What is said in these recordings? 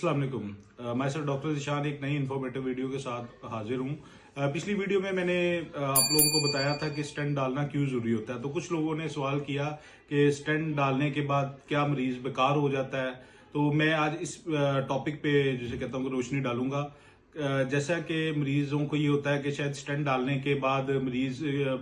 अस्सलाम वालेकुम। मैं सर डॉक्टर ज़ीशान एक नई इन्फॉर्मेटिव वीडियो के साथ हाजिर हूँ। पिछली वीडियो में मैंने आप लोगों को बताया था कि स्टेंट डालना क्यों ज़रूरी होता है। तो कुछ लोगों ने सवाल किया कि स्टेंट डालने के बाद क्या मरीज़ बेकार हो जाता है। तो मैं आज इस टॉपिक पे जिसे कहता हूँ कि रोशनी डालूंगा। जैसा कि मरीजों को ये होता है कि शायद स्टेंट डालने के बाद मरीज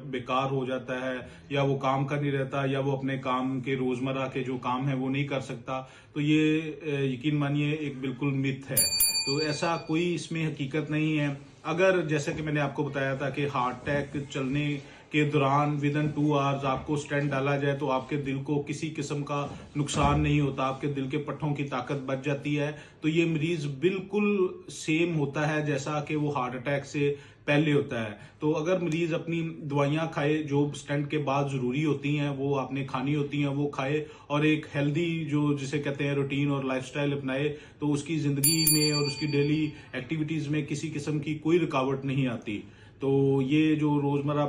बेकार हो जाता है, या वो काम कर नहीं रहता, या वो अपने काम के रोजमर्रा के जो काम है वो नहीं कर सकता। तो ये यकीन मानिए एक बिल्कुल मिथ है। तो ऐसा कोई इसमें हकीकत नहीं है। अगर जैसे कि मैंने आपको बताया था कि हार्ट अटैक चलने के दौरान विद इन 2 आवर्स आपको स्टेंट डाला जाए तो आपके दिल को किसी किस्म का नुकसान नहीं होता, आपके दिल के पट्टों की ताकत बढ़ जाती है। तो ये मरीज बिल्कुल सेम होता है जैसा कि वो हार्ट अटैक से पहले होता है। तो अगर मरीज अपनी दवाइयां खाए जो स्टेंट के बाद जरूरी होती हैं, वो आपने खानी होती हैं, वो खाए और एक हेल्दी जो जिसे कहते हैं रूटीन और लाइफस्टाइल अपनाए, तो उसकी जिंदगी में और उसकी डेली एक्टिविटीज में किसी किस्म की कोई रुकावट नहीं आती। तो ये जो रोजमर्रा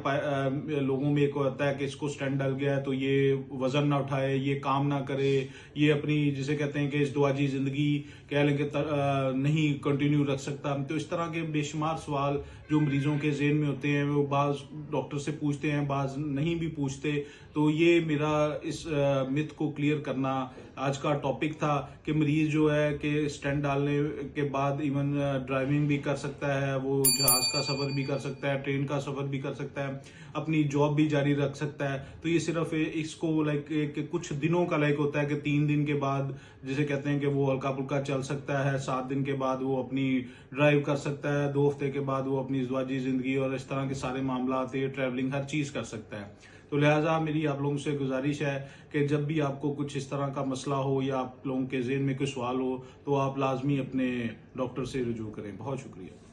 लोगों में एक होता है कि इसको स्टेंट डल गया है तो ये वजन ना उठाए, ये काम ना करे, ये अपनी जिसे कहते हैं कि इस दुआजी जिंदगी कह लेंगे नहीं कंटिन्यू रख सकता। तो इस तरह के बेशुमार सवाल जो मरीजों के जेहन में होते हैं, वो बाज डॉक्टर से पूछते हैं, बाज नहीं भी पूछते। तो ये मेरा इस मिथ को क्लियर करना आज का टॉपिक था कि मरीज जो है कि स्टेंट डालने के बाद इवन ड्राइविंग भी कर सकता है, वो जहाज का सफर भी कर सकता है, ट्रेन का सफर भी कर सकता है, अपनी जॉब भी जारी रख सकता है। तो ये सिर्फ इसको लाइक कुछ दिनों का लाइक होता है कि 3 दिन के बाद जिसे कहते हैं कि वो हल्का फुल्का चल सकता है, 7 दिन के बाद वो अपनी ड्राइव कर सकता है, 2 हफ्ते के बाद वो अपनी ज़िंदगी जिंदगी और इस तरह के सारे मामला आते हैं, ट्रैवलिंग हर चीज कर सकता है। तो लिहाजा मेरी आप लोगों से गुजारिश है कि जब भी आपको कुछ इस तरह का मसला हो या आप लोगों के जेहन में कोई सवाल हो तो आप लाजमी अपने डॉक्टर से रुजू करें। बहुत शुक्रिया।